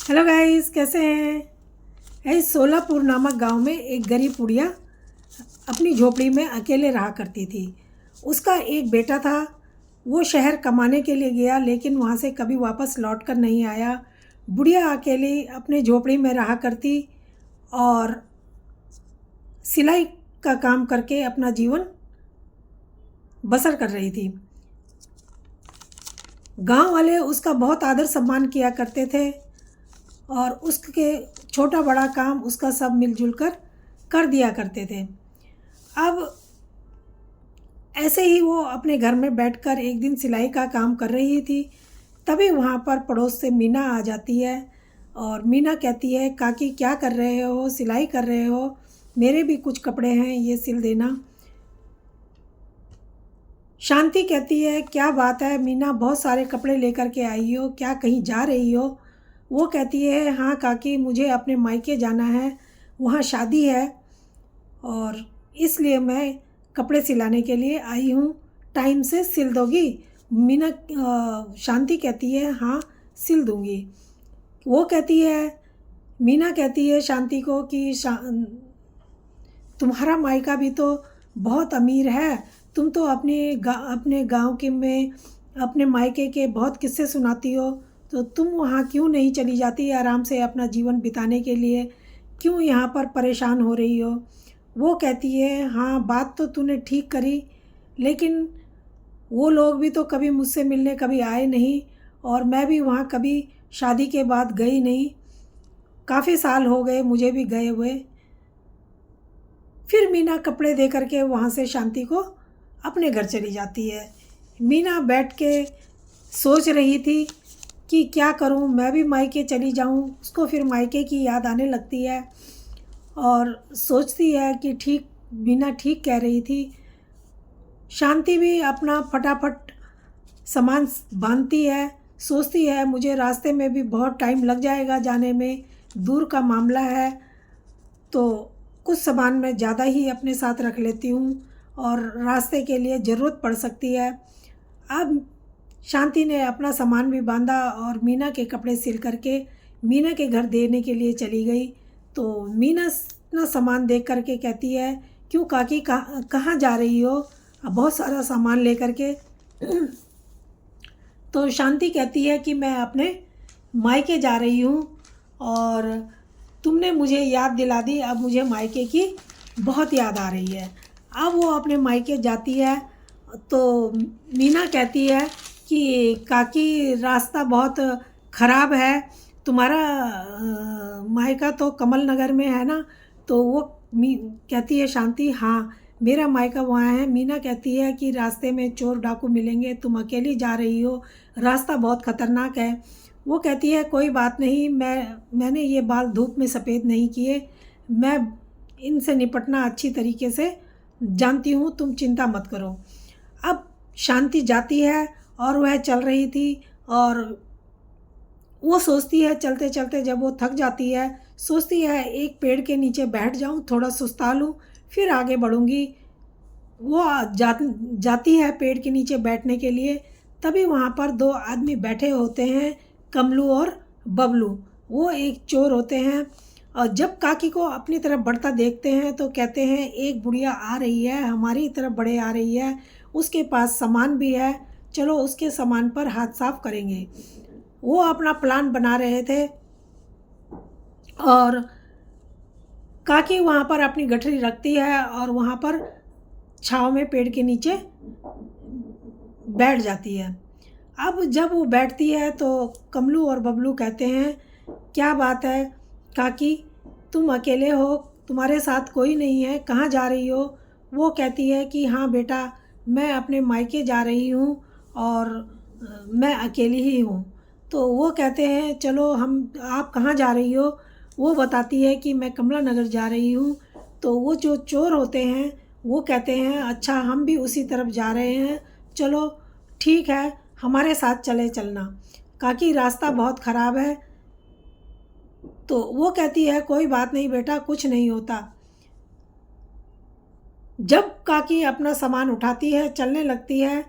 Hello guys, कैसे हैं। इस सोलापुर नामक गांव में एक गरीब बुढ़िया अपनी झोपड़ी में अकेले रहा करती थी। उसका एक बेटा था। वो शहर कमाने के लिए गया, लेकिन वहाँ से कभी वापस लौट कर नहीं आया। बुढ़िया अकेली अपने झोपड़ी में रहा करती और सिलाई का काम करके अपना जीवन बसर कर रही थी। गांव वाले उसका बहुत आदर सम्मान किया करते थे और उसके छोटा बड़ा काम उसका सब मिलजुल कर दिया करते थे। अब ऐसे ही वो अपने घर में बैठकर एक दिन सिलाई का काम कर रही थी। तभी वहाँ पर पड़ोस से मीना आ जाती है और मीना कहती है, काकी क्या कर रहे हो, सिलाई कर रहे हो, मेरे भी कुछ कपड़े हैं, ये सिल देना। शांति कहती है, क्या बात है मीना, बहुत सारे कपड़े लेकर के आई हो, क्या कहीं जा रही हो। वो कहती है, हाँ काकी, मुझे अपने मायके जाना है, वहाँ शादी है और इसलिए मैं कपड़े सिलाने के लिए आई हूँ, टाइम से सिल दोगी। मीना शांति कहती है, हाँ सिल दूँगी। वो कहती है, मीना कहती है शांति को कि तुम्हारा मायका भी तो बहुत अमीर है, तुम तो अपने गांव के में अपने मायके के बहुत किस्से सुनाती हो, तो तुम वहाँ क्यों नहीं चली जाती आराम से अपना जीवन बिताने के लिए, क्यों यहाँ पर परेशान हो रही हो। वो कहती है, हाँ बात तो तूने ठीक करी, लेकिन वो लोग भी तो कभी मुझसे मिलने कभी आए नहीं और मैं भी वहाँ कभी शादी के बाद गई नहीं, काफ़ी साल हो गए मुझे भी गए हुए। फिर मीना कपड़े दे करके वहाँ से शांति को अपने घर चली जाती है। मीना बैठ के सोच रही थी कि क्या करूं, मैं भी मायके चली जाऊं। उसको फिर मायके की याद आने लगती है और सोचती है कि ठीक, मीना ठीक कह रही थी। शांति भी अपना फटाफट सामान बांधती है, सोचती है मुझे रास्ते में भी बहुत टाइम लग जाएगा जाने में, दूर का मामला है, तो कुछ सामान मैं ज़्यादा ही अपने साथ रख लेती हूँ और रास्ते के लिए ज़रूरत पड़ सकती है। अब शांति ने अपना सामान भी बांधा और मीना के कपड़े सिल करके मीना के घर देने के लिए चली गई। तो मीना अपना सामान देख करके कहती है, क्यों काकी, कहाँ जा रही हो, अब बहुत सारा सामान लेकर के। तो शांति कहती है कि मैं अपने मायके जा रही हूँ और तुमने मुझे याद दिला दी, अब मुझे मायके की बहुत याद आ रही है। अब वो अपने मायके जाती है तो मीना कहती है कि काकी रास्ता बहुत ख़राब है, तुम्हारा मायका तो कमल नगर में है ना। तो वो कहती है शांति, हाँ मेरा मायका वहाँ है। मीना कहती है कि रास्ते में चोर डाकू मिलेंगे, तुम अकेली जा रही हो, रास्ता बहुत ख़तरनाक है। वो कहती है, कोई बात नहीं, मैंने ये बाल धूप में सफ़ेद नहीं किए, मैं इनसे निपटना अच्छी तरीके से जानती हूँ, तुम चिंता मत करो। अब शांति जाती है और वह चल रही थी और वो सोचती है, चलते चलते जब वो थक जाती है, सोचती है एक पेड़ के नीचे बैठ जाऊँ, थोड़ा सुस्ता लूँ, फिर आगे बढ़ूँगी। वो जाती है पेड़ के नीचे बैठने के लिए। तभी वहाँ पर दो आदमी बैठे होते हैं, कमलू और बबलू। वो एक चोर होते हैं और जब काकी को अपनी तरफ बढ़ता देखते हैं तो कहते हैं, एक बुढ़िया आ रही है, हमारी तरफ बढ़े आ रही है, उसके पास सामान भी है, चलो उसके सामान पर हाथ साफ करेंगे। वो अपना प्लान बना रहे थे और काकी वहाँ पर अपनी गठरी रखती है और वहाँ पर छाँव में पेड़ के नीचे बैठ जाती है। अब जब वो बैठती है तो कमलू और बबलू कहते हैं, क्या बात है काकी, तुम अकेले हो, तुम्हारे साथ कोई नहीं है, कहाँ जा रही हो। वो कहती है कि हाँ बेटा, मैं अपने मायके जा रही हूँ और मैं अकेली ही हूँ। तो वो कहते हैं, चलो आप कहाँ जा रही हो। वो बताती है कि मैं कमला नगर जा रही हूँ। तो वो जो चोर होते हैं वो कहते हैं, अच्छा हम भी उसी तरफ जा रहे हैं, चलो ठीक है, हमारे साथ चले चलना, काकी रास्ता बहुत ख़राब है। तो वो कहती है, कोई बात नहीं बेटा, कुछ नहीं होता। जब काकी अपना सामान उठाती है, चलने लगती है,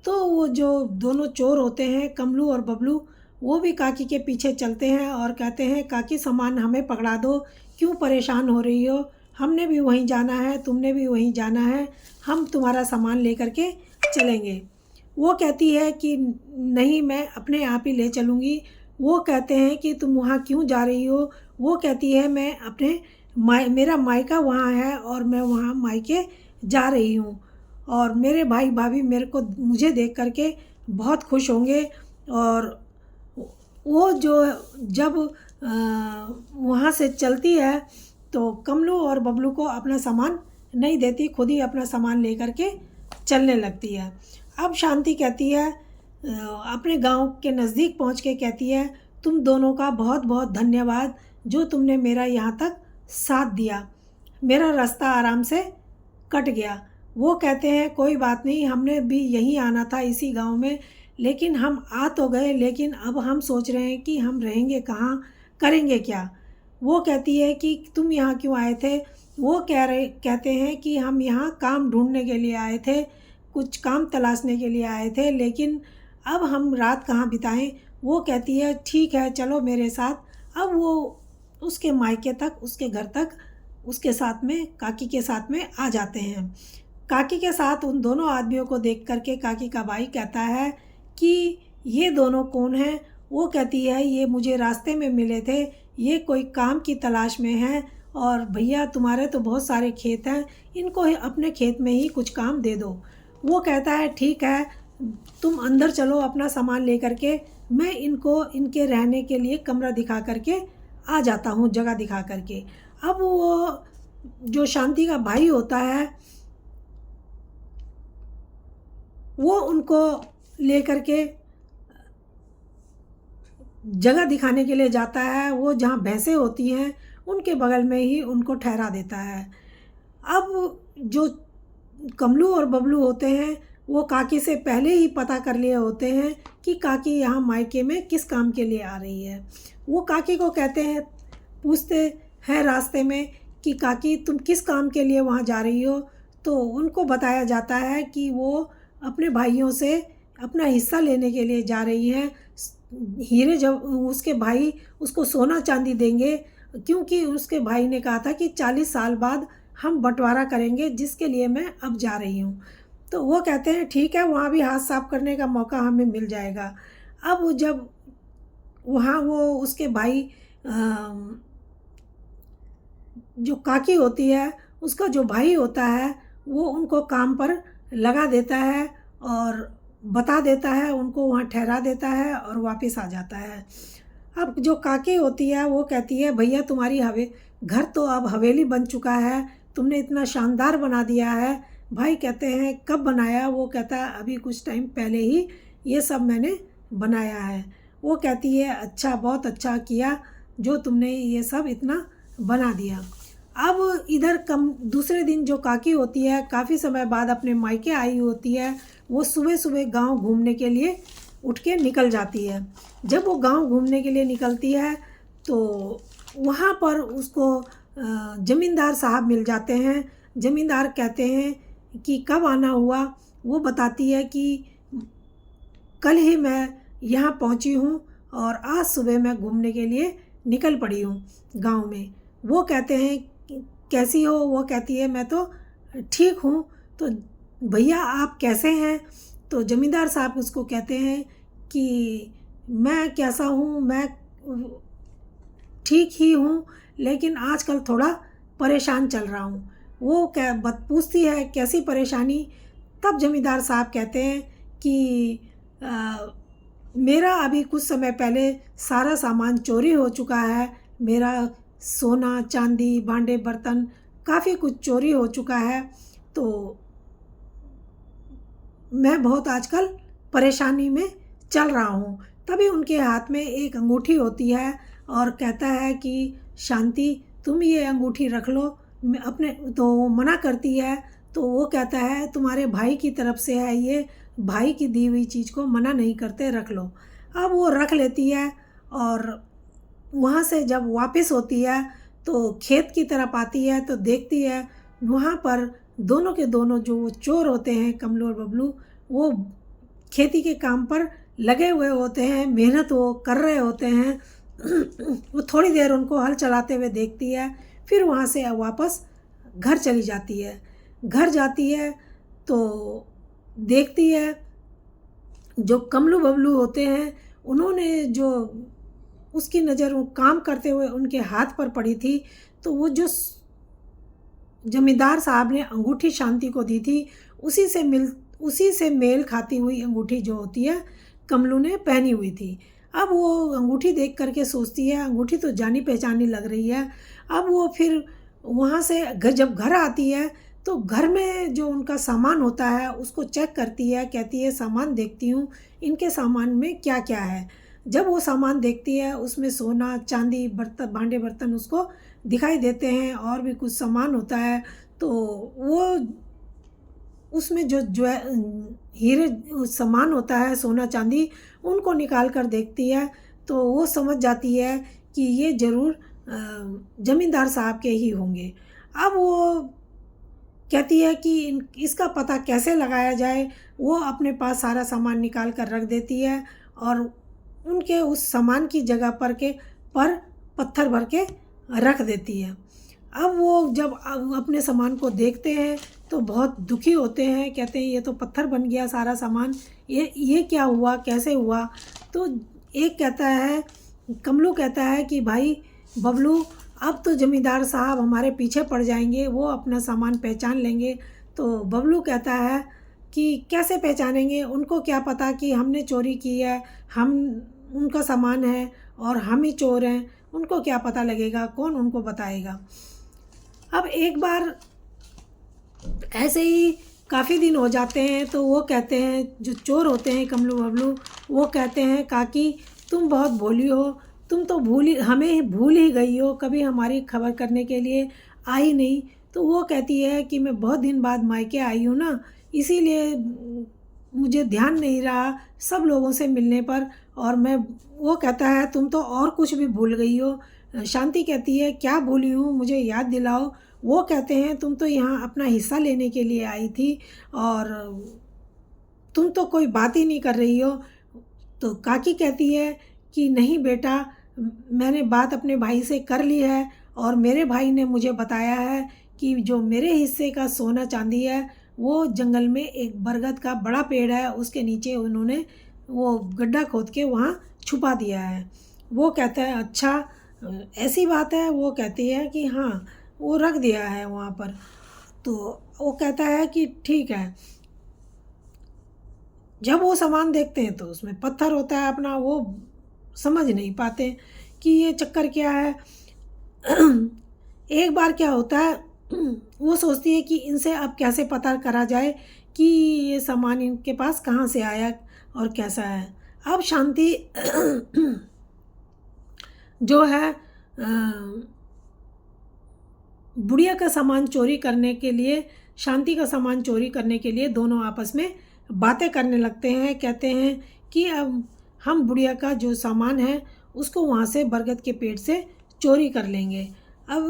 तो वो जो दोनों चोर होते हैं, कमलू और बबलू, वो भी काकी के पीछे चलते हैं और कहते हैं काकी सामान हमें पकड़ा दो, क्यों परेशान हो रही हो, हमने भी वहीं जाना है, तुमने भी वहीं जाना है, हम तुम्हारा सामान लेकर के चलेंगे। वो कहती है कि नहीं, मैं अपने आप ही ले चलूँगी। वो कहते हैं कि तुम वहाँ क्यों जा रही हो। वो कहती है मैं अपने मेरा मायका वहाँ है और मैं वहाँ मायके जा रही हूँ, और मेरे भाई भाभी मुझे देख करके बहुत खुश होंगे। और वो जब वहाँ से चलती है तो कमलू और बबलू को अपना सामान नहीं देती, खुद ही अपना सामान लेकर के चलने लगती है। अब शांति कहती है, अपने गांव के नज़दीक पहुंच के कहती है, तुम दोनों का बहुत बहुत धन्यवाद जो तुमने मेरा यहाँ तक साथ दिया, मेरा रास्ता आराम से कट गया। वो कहते हैं कोई बात नहीं, हमने भी यहीं आना था इसी गांव में, लेकिन हम आ तो गए, लेकिन अब हम सोच रहे हैं कि हम रहेंगे कहाँ, करेंगे क्या। वो कहती है कि तुम यहाँ क्यों आए थे। वो कहते हैं कि हम यहाँ काम ढूंढने के लिए आए थे, कुछ काम तलाशने के लिए आए थे, लेकिन अब हम रात कहाँ बिताएं। वो कहती है ठीक है चलो मेरे साथ। अब वो उसके मायके तक, उसके घर तक उसके साथ में, काकी के साथ में आ जाते हैं। काकी के साथ उन दोनों आदमियों को देख करके काकी का भाई कहता है कि ये दोनों कौन हैं। वो कहती है ये मुझे रास्ते में मिले थे, ये कोई काम की तलाश में हैं, और भैया तुम्हारे तो बहुत सारे खेत हैं, इनको अपने खेत में ही कुछ काम दे दो। वो कहता है ठीक है, तुम अंदर चलो अपना सामान लेकर के, मैं इनको इनके रहने के लिए कमरा दिखा करके आ जाता हूँ, जगह दिखा करके। अब वो जो शांति का भाई होता है वो उनको लेकर के जगह दिखाने के लिए जाता है। वो जहाँ भैंसें होती हैं उनके बगल में ही उनको ठहरा देता है। अब जो कमलू और बबलू होते हैं वो काकी से पहले ही पता कर लिए होते हैं कि काकी यहाँ मायके में किस काम के लिए आ रही है। वो काकी को कहते हैं, पूछते हैं रास्ते में कि काकी तुम किस काम के लिए वहाँ जा रही हो। तो उनको बताया जाता है कि वो अपने भाइयों से अपना हिस्सा लेने के लिए जा रही हैं। हीरे जब उसके भाई उसको सोना चांदी देंगे, क्योंकि उसके भाई ने कहा था कि 40 साल बाद हम बंटवारा करेंगे, जिसके लिए मैं अब जा रही हूँ। तो वो कहते हैं ठीक है, वहाँ भी हाथ साफ करने का मौका हमें मिल जाएगा। अब जब वहाँ वो उसके भाई जो काकी होती है उसका जो भाई होता है वो उनको काम पर लगा देता है और बता देता है, उनको वहाँ ठहरा देता है और वापस आ जाता है। अब जो काकी होती है वो कहती है भैया तुम्हारी घर तो अब हवेली बन चुका है, तुमने इतना शानदार बना दिया है। भाई कहते हैं कब बनाया। वो कहता है अभी कुछ टाइम पहले ही ये सब मैंने बनाया है। वो कहती है अच्छा, बहुत अच्छा किया जो तुमने ये सब इतना बना दिया। अब इधर दूसरे दिन जो काकी होती है काफ़ी समय बाद अपने मायके आई होती है। वो सुबह सुबह गांव घूमने के लिए उठ के निकल जाती है। जब वो गांव घूमने के लिए निकलती है तो वहाँ पर उसको ज़मींदार साहब मिल जाते हैं। ज़मींदार कहते हैं कि कब आना हुआ। वो बताती है कि कल ही मैं यहाँ पहुँची हूँ और आज सुबह मैं घूमने के लिए निकल पड़ी हूँ गांव में। वो कहते हैं कैसी हो। वो कहती है मैं तो ठीक हूँ। तो भैया आप कैसे हैं। तो ज़मींदार साहब उसको कहते हैं कि मैं कैसा हूँ, मैं ठीक ही हूँ, लेकिन आजकल थोड़ा परेशान चल रहा हूँ। वो पूछती है कैसी परेशानी। तब ज़मींदार साहब कहते हैं कि मेरा अभी कुछ समय पहले सारा सामान चोरी हो चुका है। मेरा सोना चांदी भांडे बर्तन काफ़ी कुछ चोरी हो चुका है, तो मैं बहुत आजकल परेशानी में चल रहा हूँ। तभी उनके हाथ में एक अंगूठी होती है और कहता है कि शांति तुम ये अंगूठी रख लो। अपने तो मना करती है। तो वो कहता है तुम्हारे भाई की तरफ से है, ये भाई की दी हुई चीज़ को मना नहीं करते, रख लो। अब वो रख लेती है और वहाँ से जब वापस होती है तो खेत की तरफ आती है तो देखती है वहाँ पर दोनों के दोनों जो चोर होते हैं कमलू और बबलू, वो खेती के काम पर लगे हुए होते हैं, मेहनत वो कर रहे होते हैं। वो थोड़ी देर उनको हल चलाते हुए देखती है, फिर वहाँ से वापस घर चली जाती है। घर जाती है तो देखती है जो कमलू बबलू होते हैं, उन्होंने जो उसकी नज़र वो काम करते हुए उनके हाथ पर पड़ी थी, तो वो जो जमींदार साहब ने अंगूठी शांति को दी थी, उसी से मेल खाती हुई अंगूठी जो होती है कमलू ने पहनी हुई थी। अब वो अंगूठी देख करके सोचती है, अंगूठी तो जानी पहचानी लग रही है। अब वो फिर वहाँ से जब घर आती है तो घर में जो उनका सामान होता है उसको चेक करती है, कहती है सामान देखती हूँ इनके सामान में क्या क्या है। जब वो सामान देखती है उसमें सोना चांदी बर्तन भांडे बर्तन उसको दिखाई देते हैं, और भी कुछ सामान होता है। तो वो उसमें जो हीरे सामान होता है सोना चांदी, उनको निकाल कर देखती है तो वो समझ जाती है कि ये ज़रूर ज़मींदार साहब के ही होंगे। अब वो कहती है कि इसका पता कैसे लगाया जाए। वो अपने पास सारा सामान निकाल कर रख देती है और उनके उस सामान की जगह पर पत्थर भर के रख देती है। अब वो जब अपने सामान को देखते हैं तो बहुत दुखी होते हैं, कहते हैं ये तो पत्थर बन गया सारा सामान, ये क्या हुआ, कैसे हुआ। तो एक कहता है, कमलू कहता है कि भाई बबलू, अब तो ज़मींदार साहब हमारे पीछे पड़ जाएंगे, वो अपना सामान पहचान लेंगे। तो बबलू कहता है कि कैसे पहचानेंगे, उनको क्या पता कि हमने चोरी की है, हम उनका सामान है और हम ही चोर हैं, उनको क्या पता लगेगा, कौन उनको बताएगा। अब एक बार ऐसे ही काफ़ी दिन हो जाते हैं तो वो कहते हैं, जो चोर होते हैं कमलू बबलू, वो कहते हैं काकी तुम बहुत भोली हो, तुम तो हमें भूल ही गई हो, कभी हमारी खबर करने के लिए आई नहीं। तो वो कहती है कि मैं बहुत दिन बाद मायके आई हूँ ना, इसीलिए मुझे ध्यान नहीं रहा सब लोगों से मिलने पर। और वो कहता है तुम तो और कुछ भी भूल गई हो। शांति कहती है क्या भूली हूँ, मुझे याद दिलाओ। वो कहते हैं तुम तो यहाँ अपना हिस्सा लेने के लिए आई थी और तुम तो कोई बात ही नहीं कर रही हो। तो काकी कहती है कि नहीं बेटा, मैंने बात अपने भाई से कर ली है और मेरे भाई ने मुझे बताया है कि जो मेरे हिस्से का सोना चांदी है वो जंगल में एक बरगद का बड़ा पेड़ है, उसके नीचे उन्होंने वो गड्ढा खोद के वहाँ छुपा दिया है। वो कहता है अच्छा ऐसी बात है। वो कहती है कि हाँ वो रख दिया है वहाँ पर। तो वो कहता है कि ठीक है। जब वो सामान देखते हैं तो उसमें पत्थर होता है अपना, वो समझ नहीं पाते कि ये चक्कर क्या है। एक बार क्या होता है, वो सोचती है कि इनसे अब कैसे पता करा जाए कि ये सामान इनके पास कहाँ से आया और कैसा है। अब शांति जो है बुढ़िया का सामान चोरी करने के लिए, शांति का सामान चोरी करने के लिए दोनों आपस में बातें करने लगते हैं। कहते हैं कि अब हम बुढ़िया का जो सामान है उसको वहाँ से बरगद के पेड़ से चोरी कर लेंगे। अब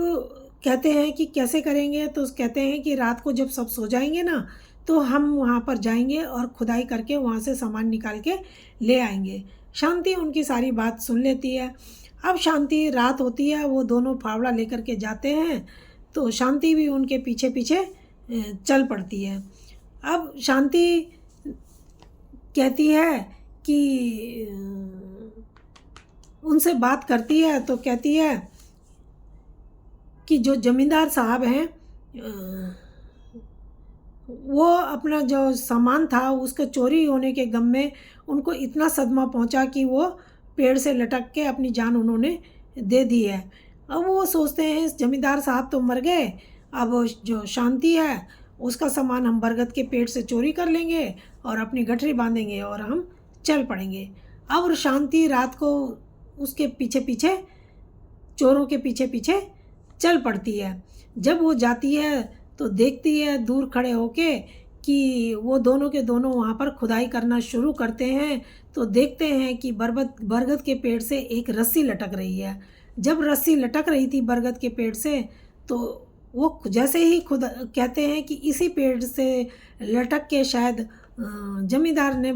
कहते हैं कि कैसे करेंगे, तो कहते हैं कि रात को जब सब सो जाएंगे ना तो हम वहाँ पर जाएंगे और खुदाई करके वहाँ से सामान निकाल के ले आएंगे। शांति उनकी सारी बात सुन लेती है। अब शांति, रात होती है, वो दोनों फावड़ा लेकर के जाते हैं तो शांति भी उनके पीछे पीछे चल पड़ती है। अब शांति कहती है कि उनसे बात करती है तो कहती है कि जो जमींदार साहब हैं वो अपना जो सामान था उसका चोरी होने के गम में उनको इतना सदमा पहुंचा कि वो पेड़ से लटक के अपनी जान उन्होंने दे दी है। अब वो सोचते हैं जमींदार साहब तो मर गए, अब जो शांति है उसका सामान हम बरगद के पेड़ से चोरी कर लेंगे और अपनी गठरी बांधेंगे और हम चल पड़ेंगे। अब शांति रात को उसके पीछे पीछे, चोरों के पीछे पीछे चल पड़ती है। जब वो जाती है तो देखती है दूर खड़े होके कि वो दोनों के दोनों वहाँ पर खुदाई करना शुरू करते हैं। तो देखते हैं कि बरगद के पेड़ से एक रस्सी लटक रही है। जब रस्सी लटक रही थी बरगद के पेड़ से तो वो जैसे ही खुद कहते हैं कि इसी पेड़ से लटक के शायद जमींदार ने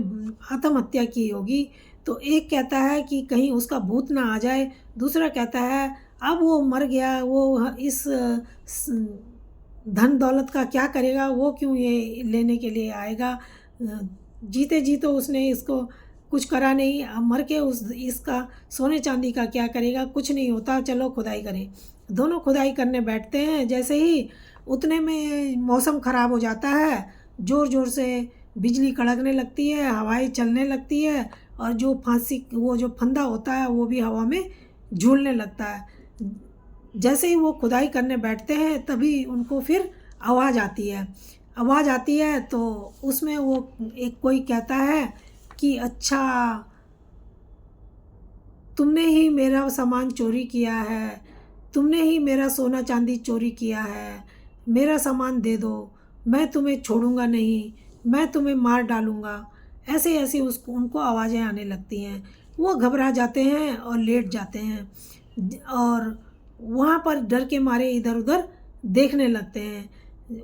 आत्महत्या की होगी। तो एक कहता है कि कहीं उसका भूत ना आ जाए, दूसरा कहता है अब वो मर गया, वो इस धन दौलत का क्या करेगा, वो क्यों ये लेने के लिए आएगा। जीते जी तो उसने इसको कुछ करा नहीं, अब मर के इसका सोने चांदी का क्या करेगा, कुछ नहीं होता, चलो खुदाई करें। दोनों खुदाई करने बैठते हैं। जैसे ही उतने में मौसम ख़राब हो जाता है, ज़ोर ज़ोर से बिजली कड़कने लगती है, हवाएं चलने लगती है, और जो फंदा होता है वो भी हवा में झूलने लगता है। जैसे ही वो खुदाई करने बैठते हैं तभी उनको फिर आवाज़ आती है। तो उसमें वो एक कोई कहता है कि अच्छा, तुमने ही मेरा सामान चोरी किया है, तुमने ही मेरा सोना चांदी चोरी किया है, मेरा सामान दे दो, मैं तुम्हें छोड़ूंगा नहीं, मैं तुम्हें मार डालूंगा। ऐसे ऐसे उनको आवाज़ें आने लगती हैं। वो घबरा जाते हैं और लेट जाते हैं और वहाँ पर डर के मारे इधर उधर देखने लगते हैं।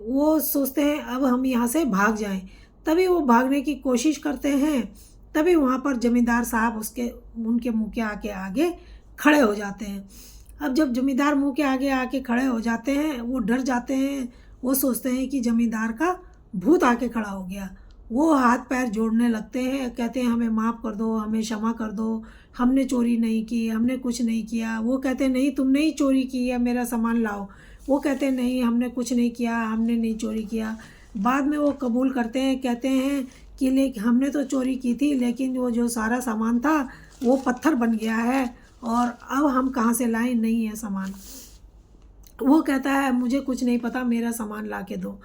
वो सोचते हैं अब हम यहाँ से भाग जाएं। तभी वो भागने की कोशिश करते हैं, तभी वहाँ पर जमींदार साहब उनके मुँह के आगे खड़े हो जाते हैं। अब जब जमींदार मुँह के आगे आके खड़े हो जाते हैं, वो डर जाते हैं। वो सोचते हैं कि जमींदार का भूत आके खड़ा हो गया। वो हाथ पैर जोड़ने लगते हैं, कहते हैं हमें माफ़ कर दो, हमें क्षमा कर दो, हमने चोरी नहीं की, हमने कुछ नहीं किया। वो कहते हैं नहीं, तुमने ही चोरी की है, मेरा सामान लाओ। वो कहते हैं नहीं, हमने कुछ नहीं किया, हमने नहीं चोरी किया। बाद में वो कबूल करते हैं, कहते हैं कि लेकिन हमने तो चोरी की थी, लेकिन वो जो सारा सामान था वो पत्थर बन गया है और अब हम कहाँ से लाएं, नहीं है सामान। वो कहता है मुझे कुछ नहीं पता, मेरा सामान ला के दो।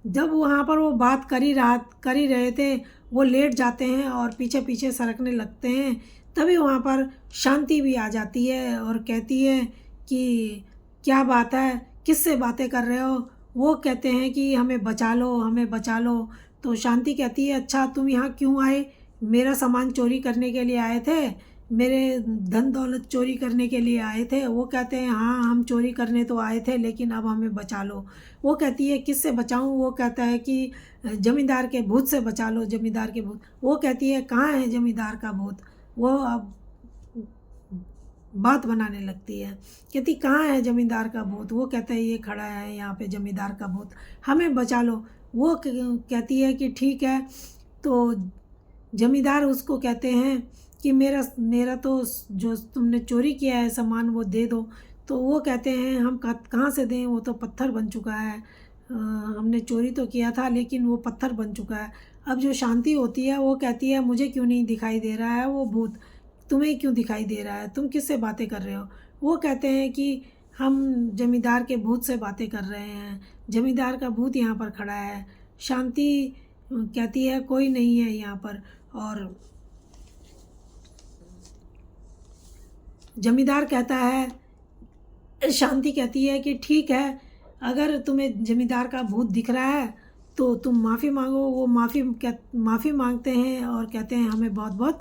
जब वहाँ पर वो बात कर ही रहे थे, वो लेट जाते हैं और पीछे पीछे सरकने लगते हैं। तभी वहाँ पर शांति भी आ जाती है और कहती है कि क्या बात है, किससे बातें कर रहे हो। वो कहते हैं कि हमें बचा लो, हमें बचा लो। तो शांति कहती है अच्छा, तुम यहाँ क्यों आए, मेरा सामान चोरी करने के लिए आए थे, मेरे धन दौलत चोरी करने के लिए आए थे। वो कहते हैं हाँ, हम चोरी करने तो आए थे, लेकिन अब हमें बचा लो। वो कहती है किससे बचाऊं। वो कहता है कि जमींदार के भूत से बचा लो, जमींदार के भूत। वो कहती है कहाँ है जमींदार का भूत। वो अब बात बनाने लगती है, कहती कहाँ है जमींदार का भूत। वो कहता है ये खड़ा है यहाँ पे जमींदार का भूत, हमें बचा लो। वो कहती है कि ठीक है। तो जमींदार उसको कहते हैं कि मेरा तो जो तुमने चोरी किया है सामान वो दे दो। तो वो कहते हैं हम कहाँ से दें, वो तो पत्थर बन चुका है। हमने चोरी तो किया था लेकिन वो पत्थर बन चुका है। अब जो शांति होती है वो कहती है मुझे क्यों नहीं दिखाई दे रहा है वो भूत, तुम्हें क्यों दिखाई दे रहा है, तुम किससे बातें कर रहे हो। वो कहते हैं कि हम जमींदार के भूत से बातें कर रहे हैं, जमींदार का भूत यहाँ पर खड़ा है। शांति कहती है कोई नहीं है यहाँ पर। और जमींदार कहता है, शांति कहती है कि ठीक है, अगर तुम्हें जमींदार का भूत दिख रहा है तो तुम माफ़ी मांगो। वो माफ़ी मांगते हैं और कहते हैं हमें बहुत बहुत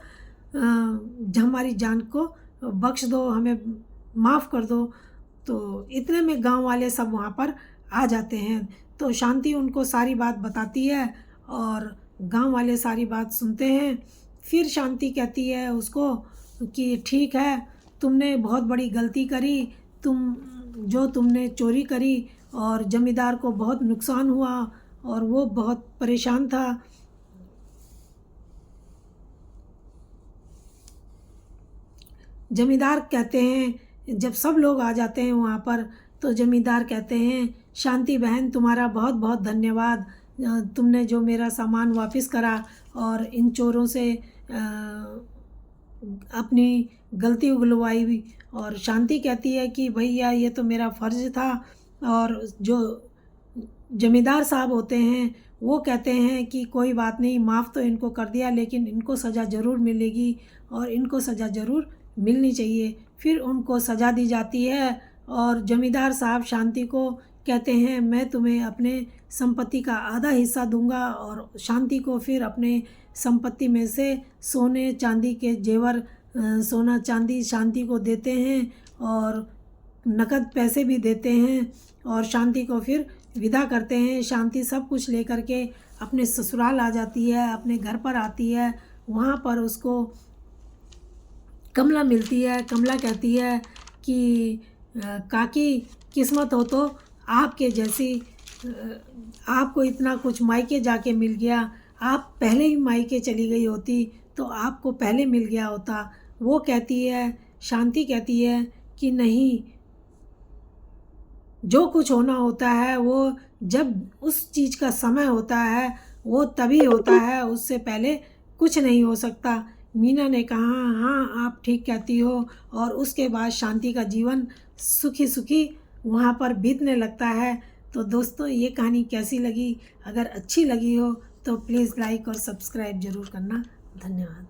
हमारी जान को बख्श दो, हमें माफ़ कर दो। तो इतने में गांव वाले सब वहाँ पर आ जाते हैं। तो शांति उनको सारी बात बताती है और गांव वाले सारी बात सुनते हैं। फिर शांति कहती है उसको कि ठीक है, तुमने बहुत बड़ी गलती करी, तुमने चोरी करी और जमींदार को बहुत नुकसान हुआ और वो बहुत परेशान था। जमींदार कहते हैं, जब सब लोग आ जाते हैं वहाँ पर, तो जमींदार कहते हैं शांति बहन तुम्हारा बहुत बहुत धन्यवाद, तुमने जो मेरा सामान वापस करा और इन चोरों से अपनी गलती उगलवाई भी। और शांति कहती है कि भैया ये तो मेरा फ़र्ज़ था। और जो जमींदार साहब होते हैं वो कहते हैं कि कोई बात नहीं, माफ़ तो इनको कर दिया, लेकिन इनको सज़ा ज़रूर मिलेगी और इनको सज़ा ज़रूर मिलनी चाहिए। फिर उनको सज़ा दी जाती है और जमींदार साहब शांति को कहते हैं मैं तुम्हें अपने संपत्ति का आधा हिस्सा दूंगा। और शांति को फिर अपने संपत्ति में से सोने चांदी के जेवर, सोना चांदी शांति को देते हैं और नकद पैसे भी देते हैं और शांति को फिर विदा करते हैं। शांति सब कुछ लेकर के अपने ससुराल आ जाती है, अपने घर पर आती है, वहाँ पर उसको कमला मिलती है। कमला कहती है कि काकी किस्मत हो तो आपके जैसी, आपको इतना कुछ मायके जाके मिल गया, आप पहले ही मायके चली गई होती तो आपको पहले मिल गया होता। वो कहती है, शांति कहती है कि नहीं, जो कुछ होना होता है वो जब उस चीज़ का समय होता है वो तभी होता है, उससे पहले कुछ नहीं हो सकता। मीना ने कहा हाँ आप ठीक कहती हो, और उसके बाद शांति का जीवन सुखी सुखी वहाँ पर बीतने लगता है। तो दोस्तों ये कहानी कैसी लगी? अगर अच्छी लगी हो तो प्लीज़ लाइक और सब्सक्राइब ज़रूर करना। धन्यवाद।